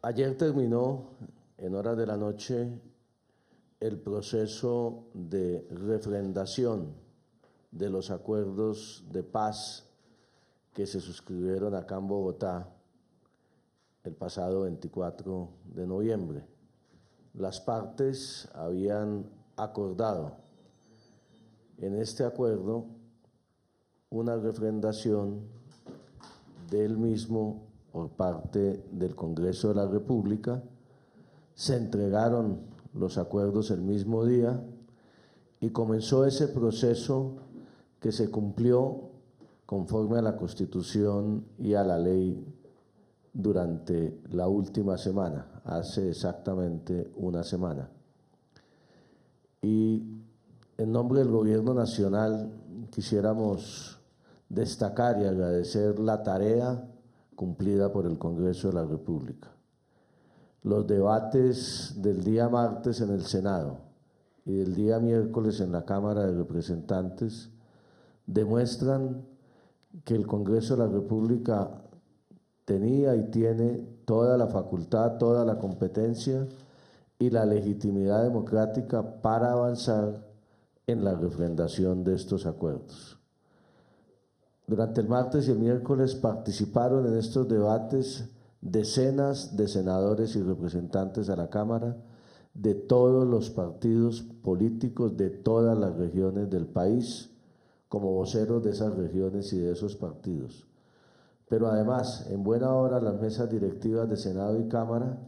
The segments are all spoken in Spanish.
Ayer terminó en horas de la noche el proceso de refrendación de los acuerdos de paz que se suscribieron acá en Bogotá el pasado 24 de noviembre. Las partes habían acordado en este acuerdo una refrendación del mismo por parte del Congreso de la República. Se entregaron los acuerdos el mismo día y comenzó ese proceso que se cumplió conforme a la Constitución y a la ley durante la última semana, hace exactamente una semana. Y en nombre del Gobierno Nacional quisiéramos destacar y agradecer la tarea cumplida por el Congreso de la República. Los debates del día martes en el Senado y del día miércoles en la Cámara de Representantes demuestran que el Congreso de la República tenía y tiene toda la facultad, toda la competencia y la legitimidad democrática para avanzar en la refrendación de estos acuerdos. Durante el martes y el miércoles participaron en estos debates decenas de senadores y representantes a la Cámara de todos los partidos políticos de todas las regiones del país, como voceros de esas regiones y de esos partidos. Pero además, en buena hora, las mesas directivas de Senado y Cámara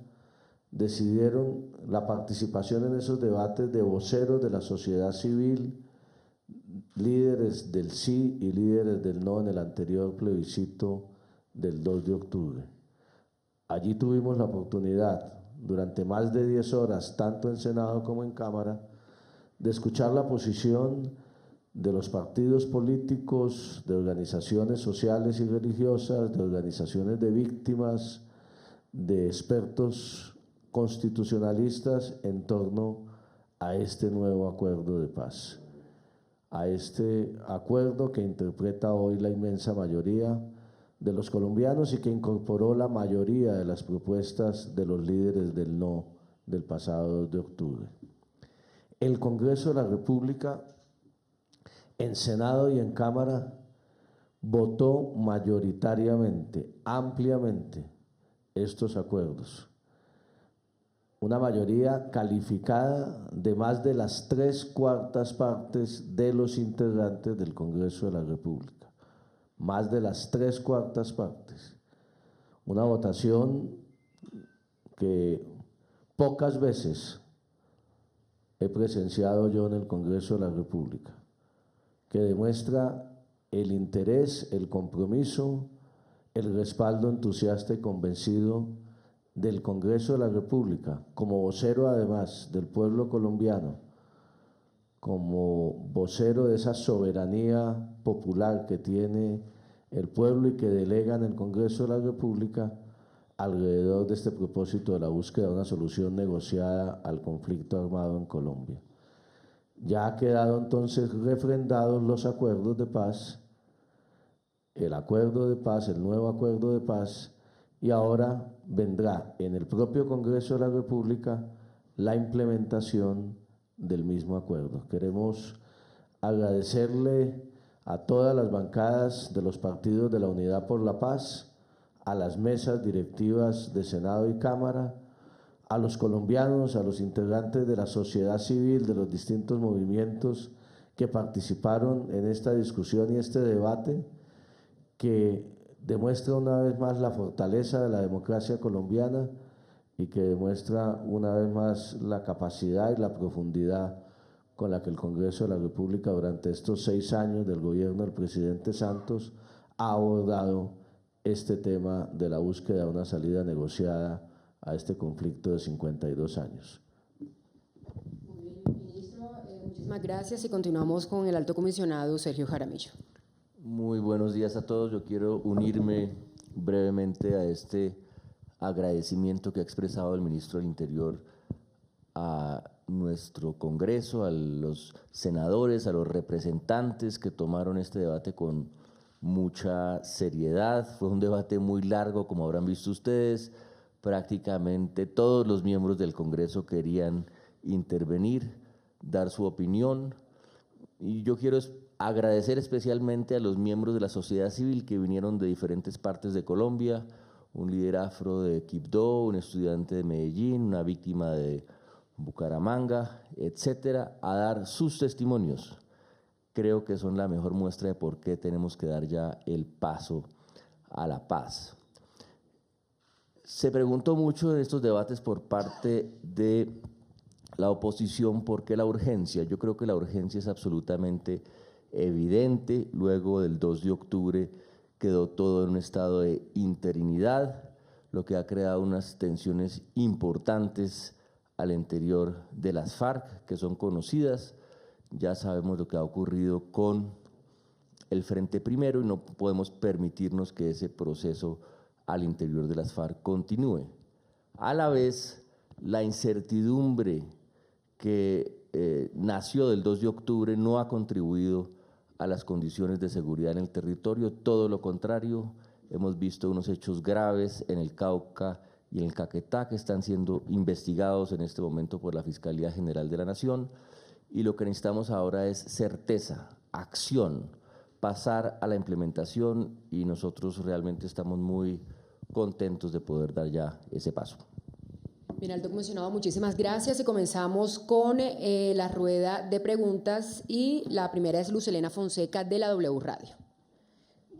decidieron la participación en esos debates de voceros de la sociedad civil, líderes del sí y líderes del no en el anterior plebiscito del 2 de octubre. Allí tuvimos la oportunidad, durante más de 10 horas, tanto en Senado como en Cámara, de escuchar la posición de los partidos políticos, de organizaciones sociales y religiosas, de organizaciones de víctimas, de expertos constitucionalistas en torno a este nuevo acuerdo de paz, a este acuerdo que interpreta hoy la inmensa mayoría de los colombianos y que incorporó la mayoría de las propuestas de los líderes del no del pasado 2 de octubre. El Congreso de la República, en Senado y en Cámara, votó mayoritariamente, ampliamente, estos acuerdos. Una mayoría calificada de más de las 3/4 partes de los integrantes del Congreso de la República. Más de las 3/4 partes. Una votación que pocas veces he presenciado yo en el Congreso de la República, que demuestra el interés, el compromiso, el respaldo entusiasta y convencido del Congreso de la República, como vocero además del pueblo colombiano, como vocero de esa soberanía popular que tiene el pueblo y que delega en el Congreso de la República alrededor de este propósito de la búsqueda de una solución negociada al conflicto armado en Colombia. Ya ha quedado entonces refrendados los acuerdos de paz, el acuerdo de paz, el nuevo acuerdo de paz, y ahora vendrá en el propio Congreso de la República la implementación del mismo acuerdo. Queremos agradecerle a todas las bancadas de los partidos de la Unidad por la Paz, a las mesas directivas de Senado y Cámara, a los colombianos, a los integrantes de la sociedad civil, de los distintos movimientos que participaron en esta discusión y este debate, que demuestra una vez más la fortaleza de la democracia colombiana y que demuestra una vez más la capacidad y la profundidad con la que el Congreso de la República durante estos 6 años del gobierno del presidente Santos ha abordado este tema de la búsqueda de una salida negociada a este conflicto de 52 años. Muy bien, ministro, muchísimas gracias y continuamos con el alto comisionado Sergio Jaramillo. Muy buenos días a todos. Yo quiero unirme brevemente a este agradecimiento que ha expresado el ministro del Interior a nuestro Congreso, a los senadores, a los representantes que tomaron este debate con mucha seriedad. Fue un debate muy largo, como habrán visto ustedes. Prácticamente todos los miembros del Congreso querían intervenir, dar su opinión. Y yo quiero agradecer especialmente a los miembros de la sociedad civil que vinieron de diferentes partes de Colombia, un líder afro de Quibdó, un estudiante de Medellín, una víctima de Bucaramanga, etcétera, a dar sus testimonios. Creo que son la mejor muestra de por qué tenemos que dar ya el paso a la paz. Se preguntó mucho en estos debates por parte de la oposición por qué la urgencia. Yo creo que la urgencia es absolutamente evidente. Luego del 2 de octubre quedó todo en un estado de interinidad, lo que ha creado unas tensiones importantes al interior de las FARC, que son conocidas. Ya sabemos lo que ha ocurrido con el Frente Primero y no podemos permitirnos que ese proceso al interior de las FARC continúe. A la vez, la incertidumbre que nació del 2 de octubre no ha contribuido a las condiciones de seguridad en el territorio, todo lo contrario. Hemos visto unos hechos graves en el Cauca y en el Caquetá que están siendo investigados en este momento por la Fiscalía General de la Nación, y lo que necesitamos ahora es certeza, acción, pasar a la implementación, y nosotros realmente estamos muy contentos de poder dar ya ese paso. Bien, alto comisionado, muchísimas gracias y comenzamos con la rueda de preguntas y la primera es Luz Helena Fonseca de la W Radio.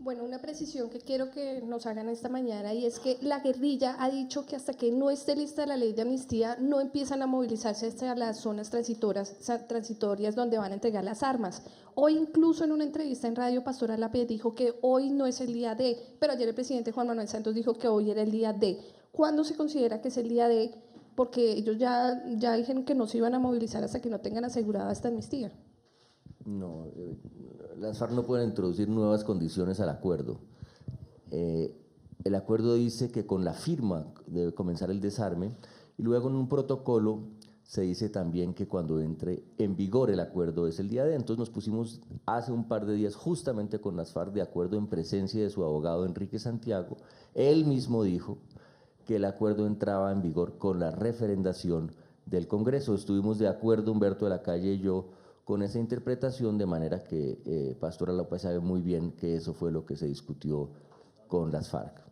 Bueno, una precisión que quiero que nos hagan esta mañana, y es que la guerrilla ha dicho que hasta que no esté lista la ley de amnistía no empiezan a movilizarse hasta las zonas transitorias donde van a entregar las armas. Hoy incluso en una entrevista en Radio Pastor Alape dijo que hoy no es el día de, pero ayer el presidente Juan Manuel Santos dijo que hoy era el día de. ¿Cuándo se considera que es el día de? Porque ellos ya dijeron que no se iban a movilizar hasta que no tengan asegurada esta amnistía. No, las FARC no pueden introducir nuevas condiciones al acuerdo. El acuerdo dice que con la firma debe comenzar el desarme, y luego en un protocolo se dice también que cuando entre en vigor el acuerdo es el día de. Entonces nos pusimos hace un par de días justamente con las FARC de acuerdo en presencia de su abogado Enrique Santiago. Él mismo dijo que el acuerdo entraba en vigor con la referendación del Congreso. Estuvimos de acuerdo, Humberto de la Calle y yo, con esa interpretación, de manera que Pastora López sabe muy bien que eso fue lo que se discutió con las FARC.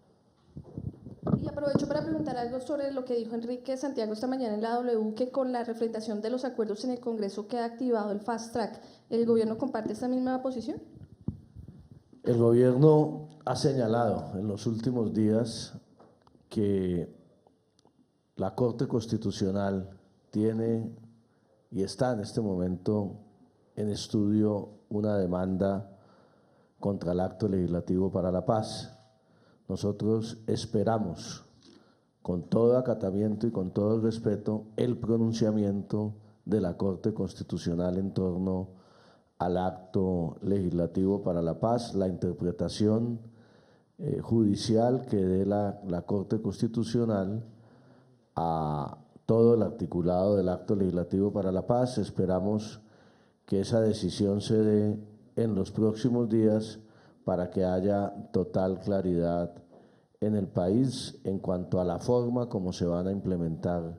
Y aprovecho para preguntar algo sobre lo que dijo Enrique Santiago esta mañana en la W, que con la refrendación de los acuerdos en el Congreso queda activado el Fast Track. ¿El gobierno comparte esta misma posición? El gobierno ha señalado en los últimos días que la Corte Constitucional tiene y está en este momento en estudio una demanda contra el Acto Legislativo para la Paz. Nosotros esperamos, con todo acatamiento y con todo el respeto, el pronunciamiento de la Corte Constitucional en torno al Acto Legislativo para la Paz, la interpretación judicial que dé la Corte Constitucional a todo el articulado del Acto Legislativo para la Paz. Esperamos que esa decisión se dé en los próximos días para que haya total claridad en el país en cuanto a la forma como se van a implementar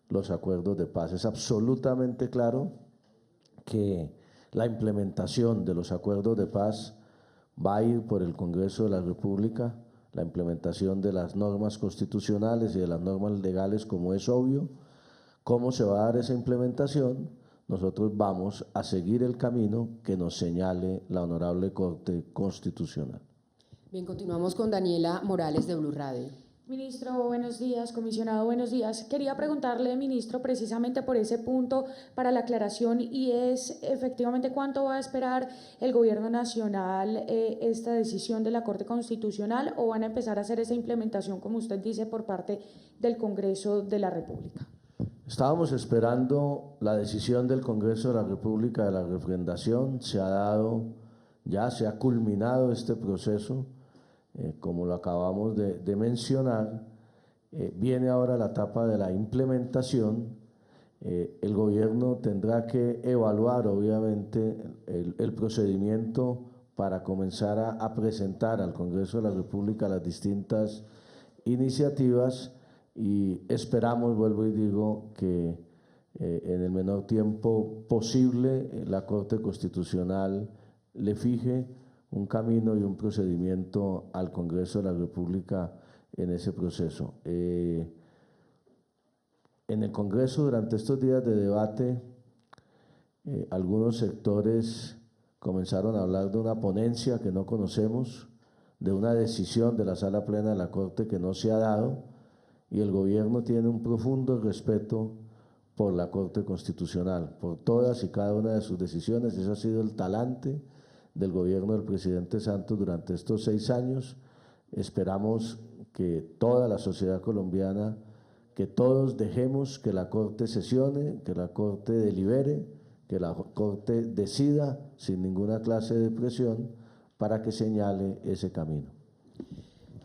los acuerdos de paz. Es absolutamente claro que la implementación de los acuerdos de paz va a ir por el Congreso de la República, la implementación de las normas constitucionales y de las normas legales, como es obvio. ¿Cómo se va a dar esa implementación? Nosotros vamos a seguir el camino que nos señale la Honorable Corte Constitucional. Bien, continuamos con Daniela Morales de Blue Radio. Ministro, buenos días. Comisionado, buenos días. Quería preguntarle, ministro, precisamente por ese punto para la aclaración, y es efectivamente cuánto va a esperar el Gobierno Nacional esta decisión de la Corte Constitucional, o van a empezar a hacer esa implementación, como usted dice, por parte del Congreso de la República. Estábamos esperando la decisión del Congreso de la República de la refrendación. Se ha dado Ya se ha culminado este proceso, como lo acabamos de mencionar. Viene ahora la etapa de la implementación. El gobierno tendrá que evaluar, obviamente, el procedimiento para comenzar a presentar al Congreso de la República las distintas iniciativas, y esperamos, vuelvo y digo, que en el menor tiempo posible la Corte Constitucional le fije un camino y un procedimiento al Congreso de la República en ese proceso. En el Congreso, durante estos días de debate, algunos sectores comenzaron a hablar de una ponencia que no conocemos, de una decisión de la Sala Plena de la Corte que no se ha dado, y el gobierno tiene un profundo respeto por la Corte Constitucional, por todas y cada una de sus decisiones. Ese ha sido el talante del gobierno del presidente Santos durante estos 6 años. Esperamos que toda la sociedad colombiana, que todos dejemos que la Corte sesione, que la Corte delibere, que la Corte decida sin ninguna clase de presión para que señale ese camino.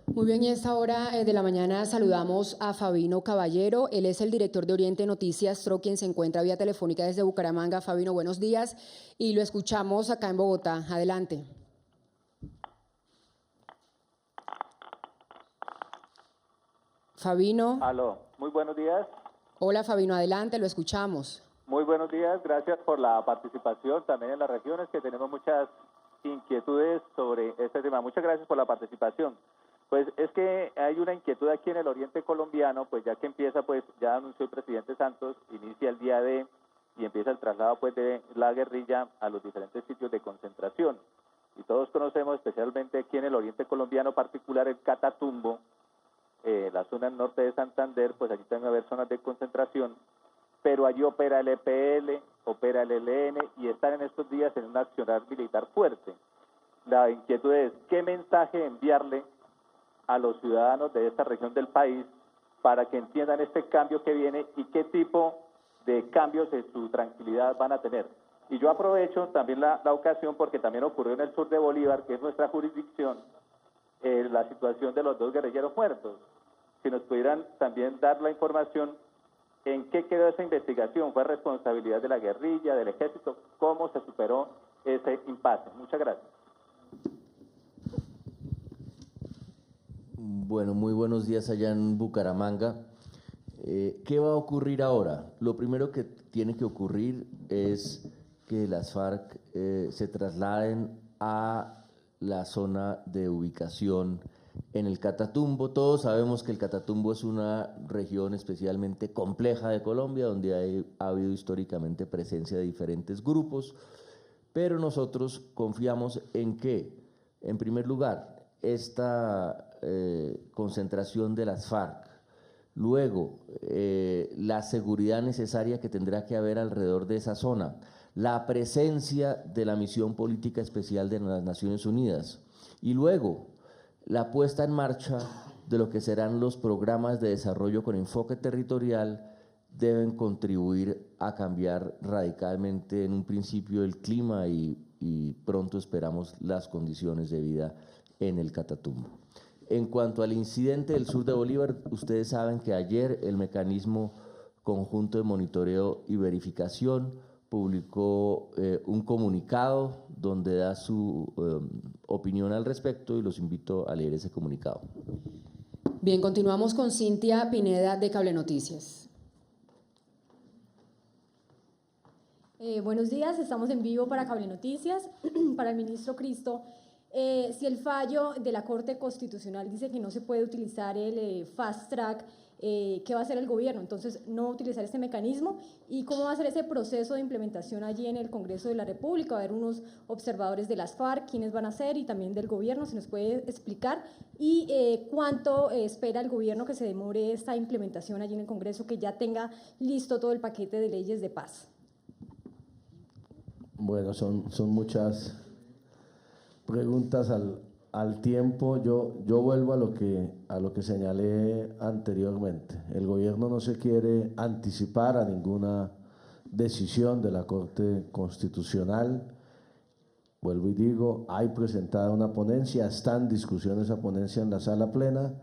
Muy bien, y a esta hora de la mañana saludamos a Fabino Caballero. Él es el director de Oriente Noticias TRO, quien se encuentra vía telefónica desde Bucaramanga. Fabino, buenos días, y lo escuchamos acá en Bogotá. Adelante. Fabino. Aló, muy buenos días. Hola Fabino, adelante, lo escuchamos. Muy buenos días, gracias por la participación también en las regiones, que tenemos muchas inquietudes sobre este tema. Muchas gracias por la participación. Pues es que hay una inquietud aquí en el oriente colombiano, pues ya que empieza, pues ya anunció el presidente Santos, inicia el día D y empieza el traslado pues de la guerrilla a los diferentes sitios de concentración. Y todos conocemos, especialmente aquí en el oriente colombiano, particular el Catatumbo, la zona norte de Santander, pues allí también va a haber zonas de concentración, pero allí opera el EPL, opera el ELN y están en estos días en un accionar militar fuerte. La inquietud es, ¿qué mensaje enviarle a los ciudadanos de esta región del país para que entiendan este cambio que viene y qué tipo de cambios en su tranquilidad van a tener? Y yo aprovecho también la ocasión porque también ocurrió en el sur de Bolívar, que es nuestra jurisdicción, la situación de los 2 guerrilleros muertos. Si nos pudieran también dar la información en qué quedó esa investigación, fue responsabilidad de la guerrilla, del ejército, cómo se superó ese impasse. Muchas gracias. Bueno, muy buenos días allá en Bucaramanga. ¿Qué va a ocurrir ahora? Lo primero que tiene que ocurrir es que las FARC se trasladen a la zona de ubicación en el Catatumbo. Todos sabemos que el Catatumbo es una región especialmente compleja de Colombia, donde ha habido históricamente presencia de diferentes grupos, pero nosotros confiamos en que, en primer lugar, esta concentración de las FARC, luego la seguridad necesaria que tendrá que haber alrededor de esa zona, la presencia de la misión política especial de las Naciones Unidas y luego la puesta en marcha de lo que serán los programas de desarrollo con enfoque territorial deben contribuir a cambiar radicalmente en un principio el clima y pronto esperamos las condiciones de vida en el Catatumbo. En cuanto al incidente del sur de Bolívar, ustedes saben que ayer el Mecanismo Conjunto de Monitoreo y Verificación publicó un comunicado donde da su opinión al respecto y los invito a leer ese comunicado. Bien, continuamos con Cintia Pineda de Cable Noticias. Buenos días, estamos en vivo para Cable Noticias. Para el ministro Cristo, si el fallo de la Corte Constitucional dice que no se puede utilizar el fast track, ¿qué va a hacer el gobierno? Entonces, no utilizar este mecanismo. ¿Y cómo va a ser ese proceso de implementación allí en el Congreso de la República? Va a haber unos observadores de las FARC, ¿quiénes van a ser? Y también del gobierno, ¿se nos puede explicar? ¿Y cuánto espera el gobierno que se demore esta implementación allí en el Congreso, que ya tenga listo todo el paquete de leyes de paz? Bueno, son muchas preguntas al tiempo. Yo vuelvo a lo que señalé anteriormente. El gobierno no se quiere anticipar a ninguna decisión de la Corte Constitucional vuelvo y digo, hay presentada una ponencia, está en discusión esa ponencia en la sala plena.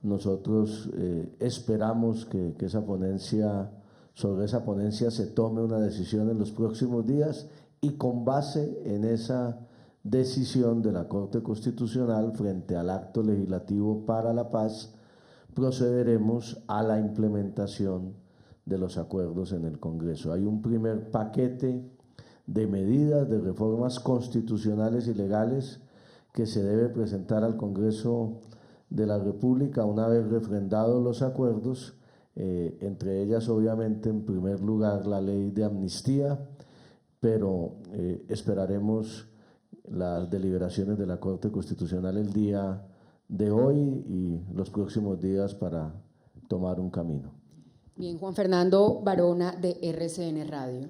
Nosotros esperamos que sobre esa ponencia se tome una decisión en los próximos días y con base en esa decisión de la Corte Constitucional frente al acto legislativo para la paz, procederemos a la implementación de los acuerdos en el Congreso. Hay un primer paquete de medidas, de reformas constitucionales y legales que se debe presentar al Congreso de la República una vez refrendados los acuerdos, entre ellas obviamente en primer lugar la ley de amnistía, pero esperaremos las deliberaciones de la Corte Constitucional el día de hoy y los próximos días para tomar un camino. Bien, Juan Fernando Barona de RCN Radio.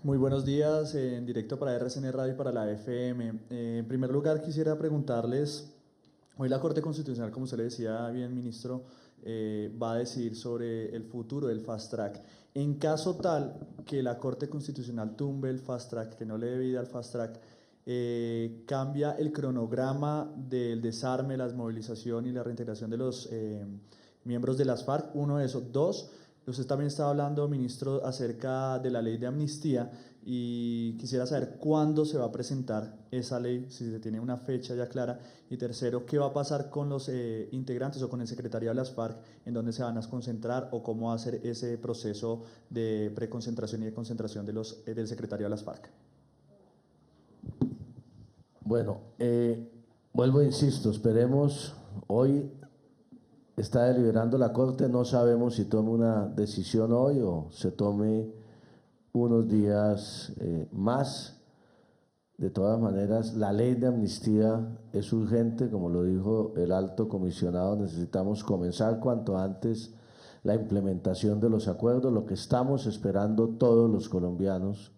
Muy buenos días, en directo para RCN Radio y para la FM. En primer lugar, quisiera preguntarles, hoy la Corte Constitucional, como usted le decía bien, ministro, va a decidir sobre el futuro del Fast Track. En caso tal que la Corte Constitucional tumbe el Fast Track, que no le dé vida al Fast Track, cambia el cronograma del desarme, la desmovilización y la reintegración de los miembros de las FARC. Uno de esos. Dos, usted también estaba hablando, ministro, acerca de la ley de amnistía y quisiera saber cuándo se va a presentar esa ley, si se tiene una fecha ya clara. Y tercero, ¿qué va a pasar con los integrantes o con el secretariado de las FARC, en dónde se van a concentrar o cómo va a ser ese proceso de preconcentración y de concentración de del secretariado de las FARC? Bueno, vuelvo e insisto, esperemos, hoy está deliberando la Corte, no sabemos si tome una decisión hoy o se tome unos días más. De todas maneras, la ley de amnistía es urgente, como lo dijo el alto comisionado, necesitamos comenzar cuanto antes la implementación de los acuerdos, lo que estamos esperando todos los colombianos.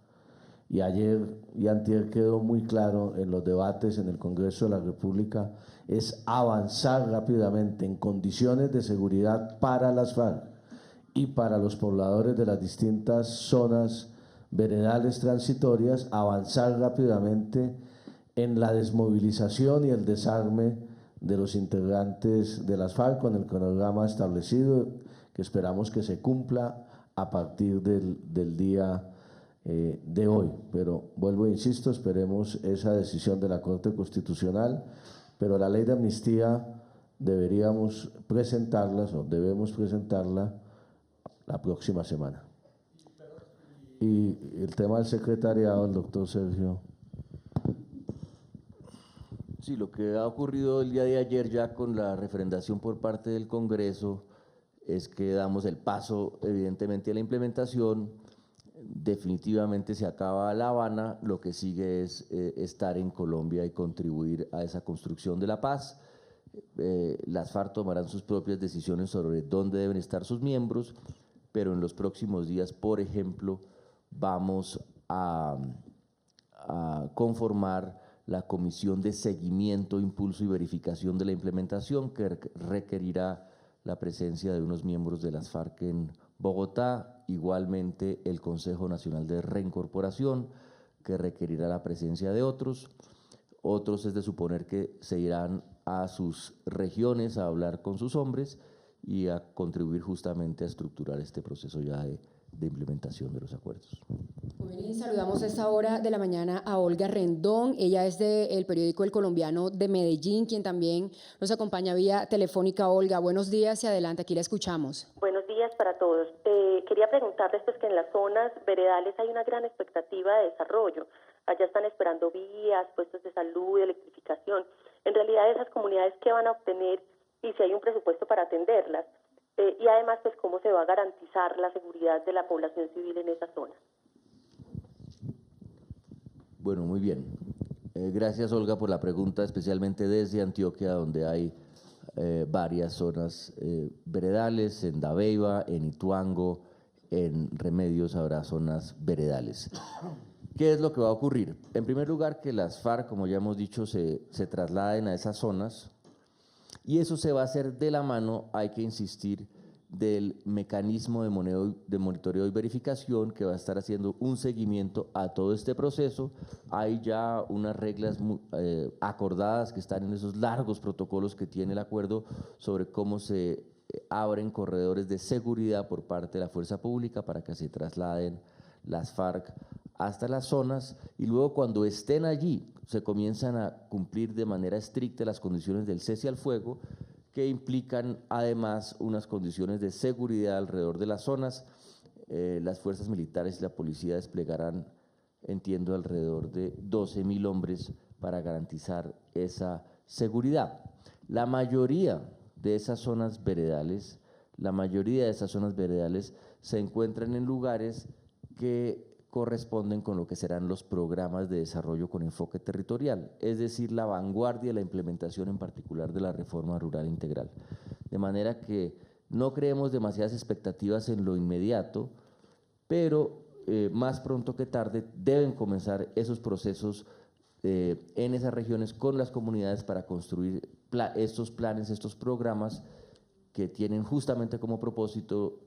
Y ayer y antier quedó muy claro en los debates en el Congreso de la República, es avanzar rápidamente en condiciones de seguridad para las FARC y para los pobladores de las distintas zonas veredales transitorias, avanzar rápidamente en la desmovilización y el desarme de los integrantes de las FARC con el cronograma establecido, que esperamos que se cumpla a partir del día de hoy. Pero vuelvo e insisto, esperemos esa decisión de la Corte Constitucional, pero la ley de amnistía debemos presentarla la próxima semana. Y el tema del secretariado, el doctor Sergio. Sí, lo que ha ocurrido el día de ayer ya con la refrendación por parte del Congreso es que damos el paso evidentemente a la implementación. Definitivamente se acaba La Habana, lo que sigue es estar en Colombia y contribuir a esa construcción de la paz. Las FARC tomarán sus propias decisiones sobre dónde deben estar sus miembros, pero en los próximos días, por ejemplo, vamos a conformar la Comisión de Seguimiento, Impulso y Verificación de la Implementación, que requerirá la presencia de unos miembros de las FARC en Bogotá, igualmente el Consejo Nacional de Reincorporación, que requerirá la presencia de otros. Otros es de suponer que se irán a sus regiones a hablar con sus hombres y a contribuir justamente a estructurar este proceso ya de implementación de los acuerdos. Muy bien, saludamos a esta hora de la mañana a Olga Rendón. Ella es del periódico El Colombiano de Medellín, quien también nos acompaña vía telefónica. Olga, buenos días y adelante, aquí la escuchamos. Buenos días para todos. Quería preguntarles pues, que en las zonas veredales hay una gran expectativa de desarrollo. Allá están esperando vías, puestos de salud, electrificación. En realidad, esas comunidades, ¿qué van a obtener y si hay un presupuesto para atenderlas? Y además, pues, ¿cómo se va a garantizar la seguridad de la población civil en esa zona? Bueno, muy bien. Gracias, Olga, por la pregunta, especialmente desde Antioquia, donde hay varias zonas veredales, en Dabeiba, en Ituango, en Remedios habrá zonas veredales. ¿Qué es lo que va a ocurrir? En primer lugar, que las FARC, como ya hemos dicho, se trasladen a esas zonas, y eso se va a hacer de la mano, hay que insistir, del mecanismo de monitoreo y verificación que va a estar haciendo un seguimiento a todo este proceso. Hay ya unas reglas acordadas que están en esos largos protocolos que tiene el acuerdo sobre cómo se abren corredores de seguridad por parte de la fuerza pública para que se trasladen las FARC hasta las zonas, y luego cuando estén allí se comienzan a cumplir de manera estricta las condiciones del cese al fuego, que implican además unas condiciones de seguridad alrededor de las zonas. Las fuerzas militares y la policía desplegarán, entiendo, alrededor de 12.000 hombres para garantizar esa seguridad. La mayoría de esas zonas veredales se encuentran en lugares que corresponden con lo que serán los programas de desarrollo con enfoque territorial, es decir, la vanguardia de la implementación en particular de la reforma rural integral. De manera que no creemos demasiadas expectativas en lo inmediato, pero más pronto que tarde deben comenzar esos procesos en esas regiones con las comunidades para construir estos planes, estos programas que tienen justamente como propósito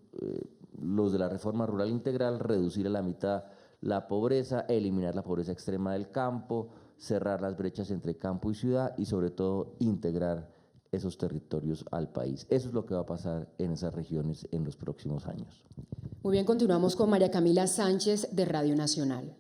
los de la reforma rural integral, reducir a la mitad la pobreza, eliminar la pobreza extrema del campo, cerrar las brechas entre campo y ciudad y sobre todo integrar esos territorios al país. Eso es lo que va a pasar en esas regiones en los próximos años. Muy bien, continuamos con María Camila Sánchez de Radio Nacional.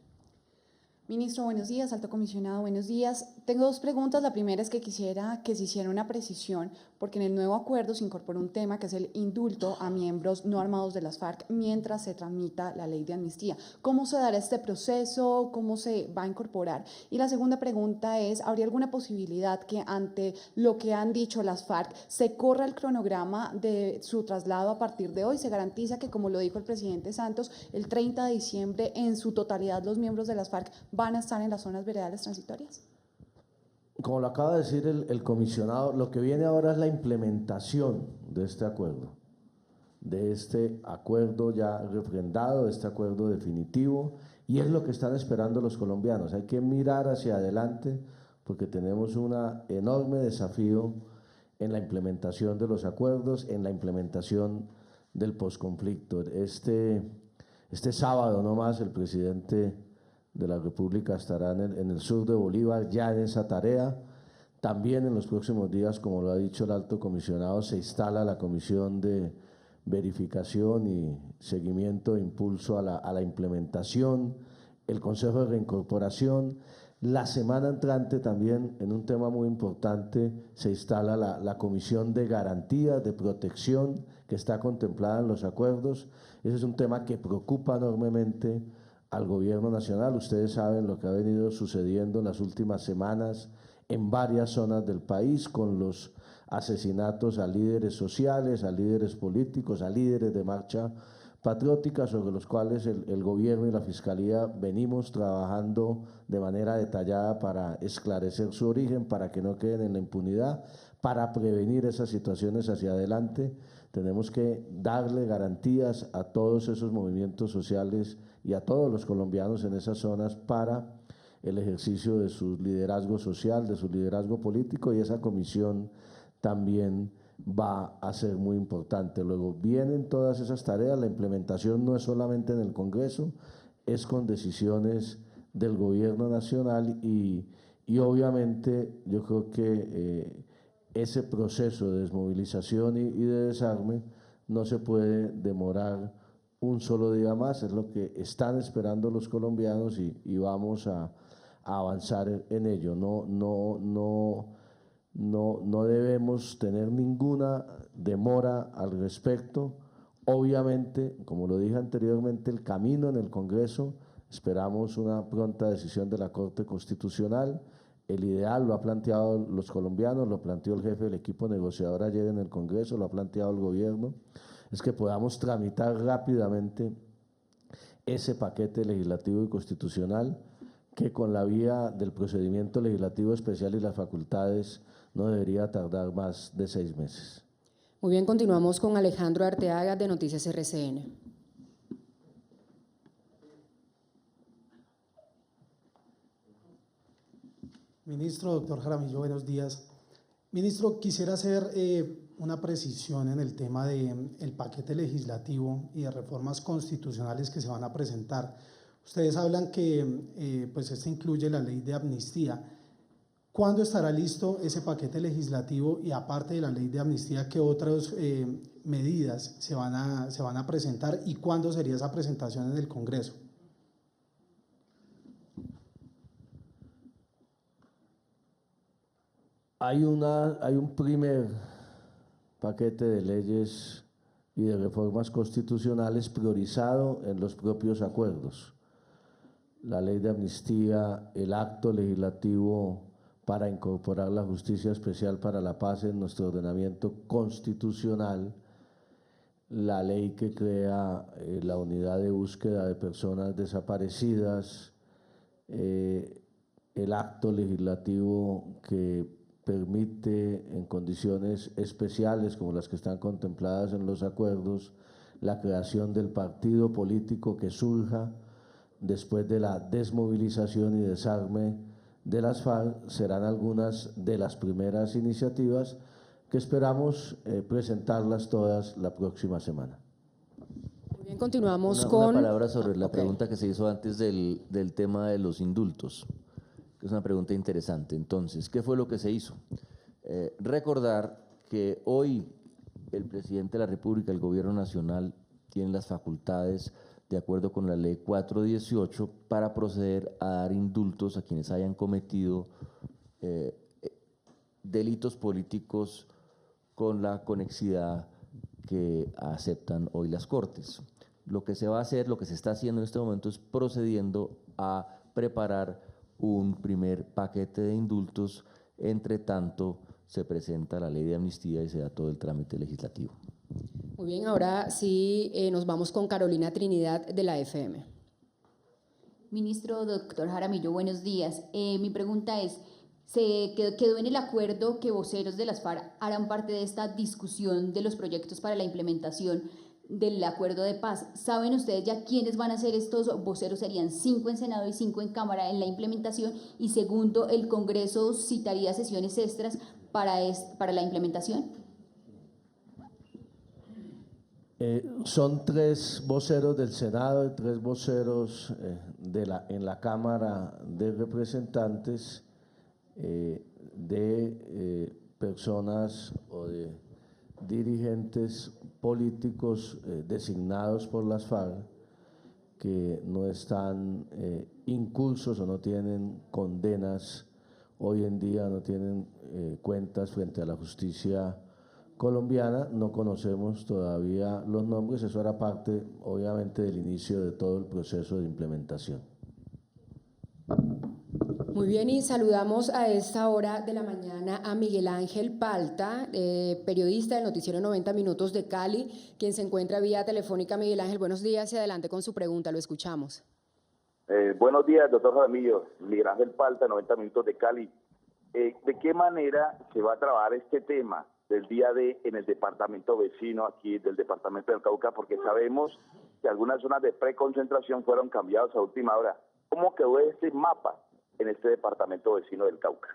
Ministro, buenos días. Alto comisionado, buenos días. Tengo dos preguntas. La primera es que quisiera que se hiciera una precisión, porque en el nuevo acuerdo se incorporó un tema que es el indulto a miembros no armados de las FARC mientras se tramita la ley de amnistía. ¿Cómo se dará este proceso? ¿Cómo se va a incorporar? Y la segunda pregunta es, ¿habría alguna posibilidad que ante lo que han dicho las FARC se corra el cronograma de su traslado a partir de hoy? ¿Se garantiza que, como lo dijo el presidente Santos, el 30 de diciembre en su totalidad los miembros de las FARC van a estar en las zonas veredales transitorias? Como lo acaba de decir el comisionado, lo que viene ahora es la implementación de este acuerdo ya refrendado, de este acuerdo definitivo, y es lo que están esperando los colombianos. Hay que mirar hacia adelante porque tenemos un enorme desafío en la implementación de los acuerdos, en la implementación del posconflicto. Este sábado nomás el presidente de la República estará en el sur de Bolívar ya en esa tarea. También en los próximos días, como lo ha dicho el alto comisionado, se instala la comisión de verificación y seguimiento e impulso a la implementación, el Consejo de Reincorporación. La semana entrante también, en un tema muy importante, se instala la Comisión de Garantías de Protección que está contemplada en los acuerdos. Ese es un tema que preocupa enormemente al gobierno nacional. Ustedes saben lo que ha venido sucediendo en las últimas semanas en varias zonas del país con los asesinatos a líderes sociales, a líderes políticos, a líderes de marcha patriótica, sobre los cuales el gobierno y la fiscalía venimos trabajando de manera detallada para esclarecer su origen, para que no queden en la impunidad, para prevenir esas situaciones hacia adelante. Tenemos que darle garantías a todos esos movimientos sociales y a todos los colombianos en esas zonas para el ejercicio de su liderazgo social, de su liderazgo político, y esa comisión también va a ser muy importante. Luego vienen todas esas tareas, la implementación no es solamente en el Congreso, es con decisiones del gobierno nacional y obviamente yo creo que ese proceso de desmovilización y de desarme no se puede demorar un solo día más, es lo que están esperando los colombianos y vamos a avanzar en ello. No debemos tener ninguna demora al respecto. Obviamente, como lo dije anteriormente, el camino en el Congreso, esperamos una pronta decisión de la Corte Constitucional. El ideal lo ha planteado los colombianos, lo planteó el jefe del equipo negociador ayer en el Congreso, lo ha planteado el gobierno, es que podamos tramitar rápidamente ese paquete legislativo y constitucional que con la vía del procedimiento legislativo especial y las facultades no debería tardar más de 6 meses. Muy bien, continuamos con Alejandro Arteaga de Noticias RCN. Ministro, doctor Jaramillo, buenos días. Ministro, quisiera hacer una precisión en el tema del paquete legislativo y de reformas constitucionales que se van a presentar. Ustedes hablan que pues este incluye la ley de amnistía. ¿Cuándo estará listo ese paquete legislativo y aparte de la ley de amnistía, qué otras medidas se van a presentar y cuándo sería esa presentación en el Congreso? Hay un primer paquete de leyes y de reformas constitucionales priorizado en los propios acuerdos. La ley de amnistía, el acto legislativo para incorporar la Justicia Especial para la Paz en nuestro ordenamiento constitucional, la ley que crea la unidad de búsqueda de personas desaparecidas, el acto legislativo que permite en condiciones especiales como las que están contempladas en los acuerdos, la creación del partido político que surja después de la desmovilización y desarme de las FARC, serán algunas de las primeras iniciativas que esperamos presentarlas todas la próxima semana. Muy bien, continuamos Una con… palabra sobre la Ok. pregunta que se hizo antes del tema de los indultos, que es una pregunta interesante. Entonces, ¿qué fue lo que se hizo? Recordar que hoy el presidente de la República, el Gobierno Nacional, tiene las facultades, de acuerdo con la ley 418, para proceder a dar indultos a quienes hayan cometido delitos políticos con la conexidad que aceptan hoy las Cortes. Lo que se va a hacer, lo que se está haciendo en este momento es procediendo a preparar un primer paquete de indultos, entre tanto se presenta la ley de amnistía y se da todo el trámite legislativo. Muy bien, ahora sí nos vamos con Carolina Trinidad de la FM. Ministro doctor Jaramillo, buenos días. Mi pregunta es, quedó en el acuerdo que voceros de las FARC harán parte de esta discusión de los proyectos para la implementación del acuerdo de paz. ¿Saben ustedes ya quiénes van a ser estos voceros? Serían 5 en Senado y 5 en Cámara en la implementación. Y segundo, ¿el Congreso citaría sesiones extras para la implementación? Son 3 voceros del Senado y 3 voceros en la Cámara de Representantes de personas o de dirigentes políticos designados por las FARC que no están incursos o no tienen condenas hoy en día, no tienen cuentas frente a la justicia colombiana. No conocemos todavía los nombres, eso era parte obviamente del inicio de todo el proceso de implementación. Muy bien, y saludamos a esta hora de la mañana a Miguel Ángel Palta, periodista del noticiero 90 Minutos de Cali, quien se encuentra vía telefónica. Miguel Ángel, buenos días y adelante con su pregunta, lo escuchamos. Buenos días, doctor Jaramillo. Miguel Ángel Palta, 90 Minutos de Cali. ¿De qué manera se va a trabajar este tema del día D en el departamento vecino aquí del departamento del Cauca? Porque sabemos que algunas zonas de preconcentración fueron cambiadas a última hora. ¿Cómo quedó este mapa en este departamento vecino del Cauca?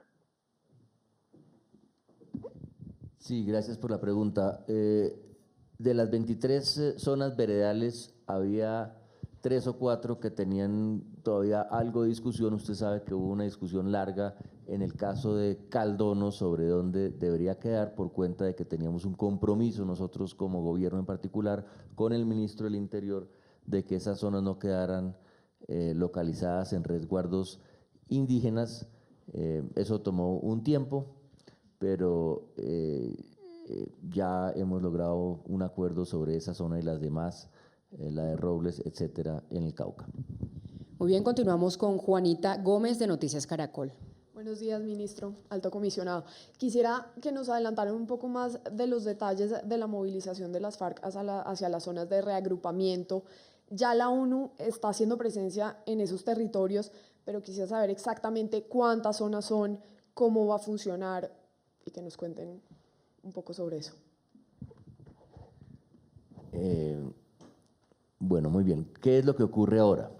Sí, gracias por la pregunta. De las 23 zonas veredales, había 3 o 4 que tenían todavía algo de discusión. Usted sabe que hubo una discusión larga en el caso de Caldono sobre dónde debería quedar, por cuenta de que teníamos un compromiso nosotros como gobierno en particular con el ministro del Interior de que esas zonas no quedaran localizadas en resguardos indígenas. Eso tomó un tiempo, pero ya hemos logrado un acuerdo sobre esa zona y las demás, la de Robles, etcétera, en el Cauca. Muy bien, continuamos con Juanita Gómez de Noticias Caracol. Buenos días, ministro, alto comisionado. Quisiera que nos adelantaran un poco más de los detalles de la movilización de las FARC hacia las zonas de reagrupamiento. Ya la ONU está haciendo presencia en esos territorios, pero quisiera saber exactamente cuántas zonas son, cómo va a funcionar y que nos cuenten un poco sobre eso. Bueno, muy bien. ¿Qué es lo que ocurre ahora?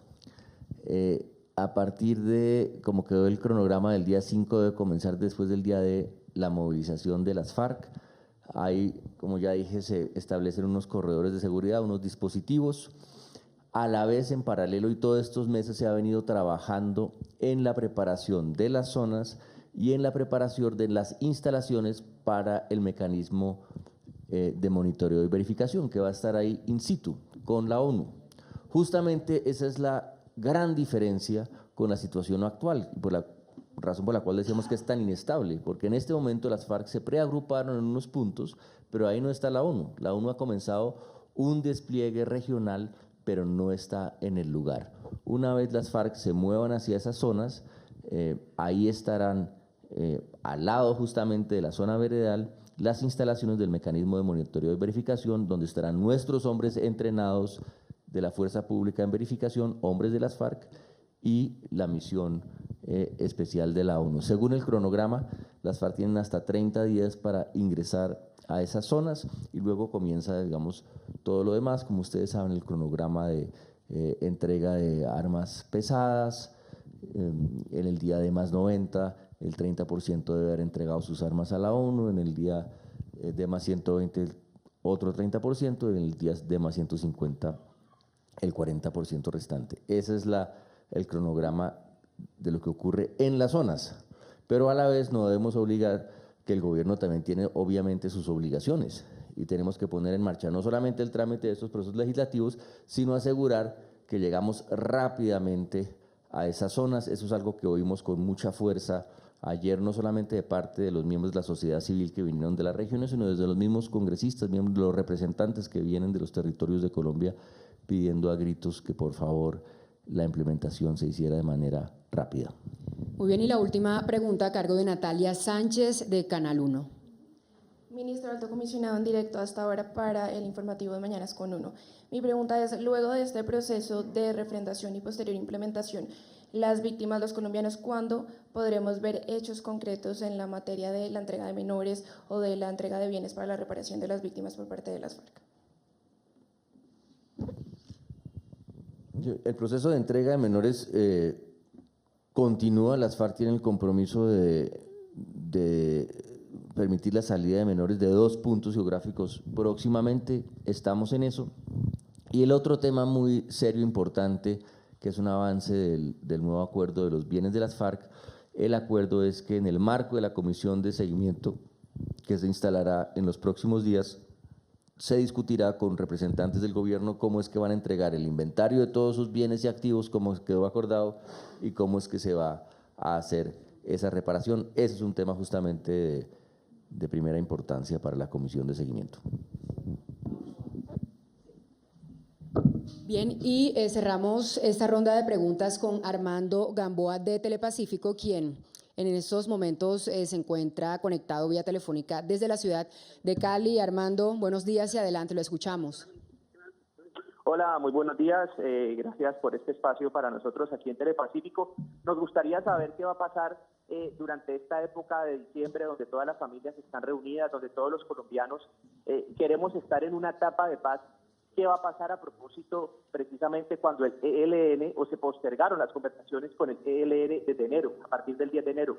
a partir de, como quedó el cronograma del día 5, debe comenzar después del día de la movilización de las FARC. Ahí, como ya dije, se establecen unos corredores de seguridad, unos dispositivos. A la vez, en paralelo, y todos estos meses se ha venido trabajando en la preparación de las zonas y en la preparación de las instalaciones para el mecanismo de monitoreo y verificación, que va a estar ahí in situ con la ONU. Justamente esa es la gran diferencia con la situación actual, por la razón por la cual decíamos que es tan inestable, porque en este momento las FARC se preagruparon en unos puntos, pero ahí no está la ONU. La ONU ha comenzado un despliegue regional, pero no está en el lugar. Una vez las FARC se muevan hacia esas zonas, ahí estarán al lado justamente de la zona veredal las instalaciones del mecanismo de monitoreo y verificación, donde estarán nuestros hombres entrenados de la Fuerza Pública en Verificación, hombres de las FARC y la misión especial de la ONU. Según el cronograma, las FARC tienen hasta 30 días para ingresar a esas zonas y luego comienza, digamos, todo lo demás. Como ustedes saben, el cronograma de entrega de armas pesadas, en el día de más 90, el 30% debe haber entregado sus armas a la ONU, en el día de más 120, otro 30%, en el día de más 150, el 40% restante. Ese es el cronograma de lo que ocurre en las zonas, pero a la vez no debemos obligar que el gobierno también tiene obviamente sus obligaciones y tenemos que poner en marcha no solamente el trámite de estos procesos legislativos, sino asegurar que llegamos rápidamente a esas zonas. Eso es algo que oímos con mucha fuerza ayer, no solamente de parte de los miembros de la sociedad civil que vinieron de las regiones, sino desde los mismos congresistas, miembros de los representantes que vienen de los territorios de Colombia, pidiendo a gritos que por favor la implementación se hiciera de manera rápida. Muy bien, y la última pregunta a cargo de Natalia Sánchez de Canal 1. Ministro Alto Comisionado en directo hasta ahora para el informativo de Mañanas con Uno. Mi pregunta es, luego de este proceso de refrendación y posterior implementación, las víctimas, los colombianos, ¿cuándo podremos ver hechos concretos en la materia de la entrega de menores o de la entrega de bienes para la reparación de las víctimas por parte de las FARC? El proceso de entrega de menores continúa. Las FARC tienen el compromiso de permitir la salida de menores de 2 puntos geográficos próximamente. Estamos en eso. Y el otro tema muy serio, importante, que es un avance del nuevo acuerdo de los bienes de las FARC, el acuerdo es que en el marco de la comisión de seguimiento que se instalará en los próximos días, se discutirá con representantes del gobierno cómo es que van a entregar el inventario de todos sus bienes y activos, como quedó acordado, y cómo es que se va a hacer esa reparación. Ese es un tema justamente de primera importancia para la comisión de seguimiento. Bien, y cerramos esta ronda de preguntas con Armando Gamboa de Telepacífico, quien en estos momentos se encuentra conectado vía telefónica desde la ciudad de Cali. Armando, buenos días y adelante, lo escuchamos. Hola, muy buenos días. Gracias por este espacio para nosotros aquí en Telepacífico. Nos gustaría saber qué va a pasar durante esta época de diciembre, donde todas las familias están reunidas, donde todos los colombianos queremos estar en una etapa de paz. ¿Qué va a pasar a propósito precisamente cuando el ELN o se postergaron las conversaciones con el ELN desde enero, a partir del 10 de enero?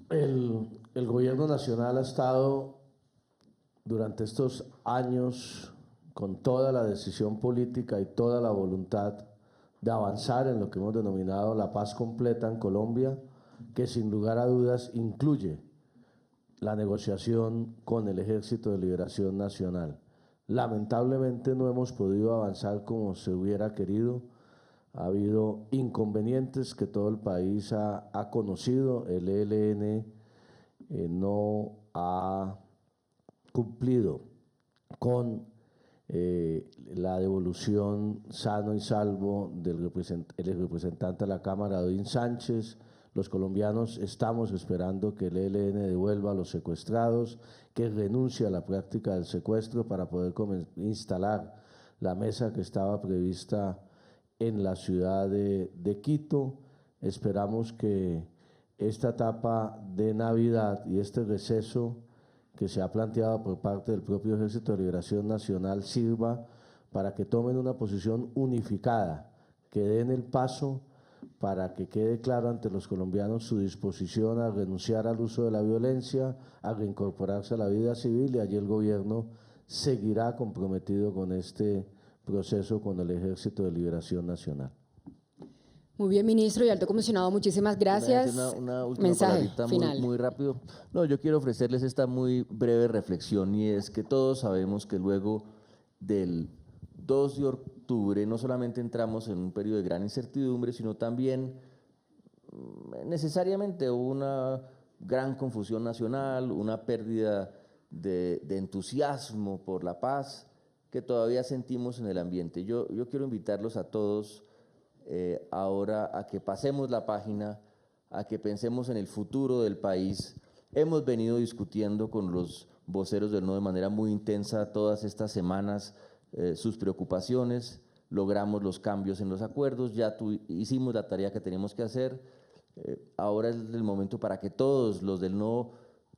El gobierno nacional ha estado durante estos años con toda la decisión política y toda la voluntad de avanzar en lo que hemos denominado la paz completa en Colombia, que sin lugar a dudas incluye la negociación con el Ejército de Liberación Nacional. Lamentablemente no hemos podido avanzar como se hubiera querido. Ha habido inconvenientes que todo el país ha conocido. El ELN no ha cumplido con la devolución sano y salvo del representante de la Cámara, Odín Sánchez. Los colombianos estamos esperando que el ELN devuelva a los secuestrados, que renuncie a la práctica del secuestro para poder instalar la mesa que estaba prevista en la ciudad de Quito. Esperamos que esta etapa de Navidad y este receso que se ha planteado por parte del propio Ejército de Liberación Nacional sirva para que tomen una posición unificada, que den el paso para que quede claro ante los colombianos su disposición a renunciar al uso de la violencia, a reincorporarse a la vida civil, y allí el gobierno seguirá comprometido con este proceso con el Ejército de Liberación Nacional. Muy bien, ministro y alto comisionado, muchísimas gracias. Una última Mensaje palabrita final. muy rápido. No, yo quiero ofrecerles esta muy breve reflexión, y es que todos sabemos que luego del 2 de octubre no solamente entramos en un periodo de gran incertidumbre, sino también necesariamente una gran confusión nacional, una pérdida de entusiasmo por la paz que todavía sentimos en el ambiente. Yo quiero invitarlos a todos ahora a que pasemos la página, a que pensemos en el futuro del país. Hemos venido discutiendo con los voceros del No de manera muy intensa todas estas semanas sus preocupaciones, logramos los cambios en los acuerdos, ya hicimos la tarea que teníamos que hacer. Ahora es el momento para que todos los del No,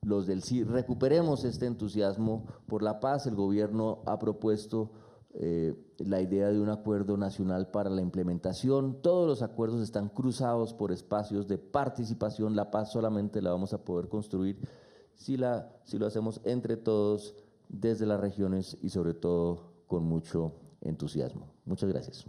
los del Sí, recuperemos este entusiasmo por la paz. El gobierno ha propuesto la idea de un acuerdo nacional para la implementación. Todos los acuerdos están cruzados por espacios de participación. La paz solamente la vamos a poder construir si lo hacemos entre todos, desde las regiones y sobre todo con mucho entusiasmo. Muchas gracias.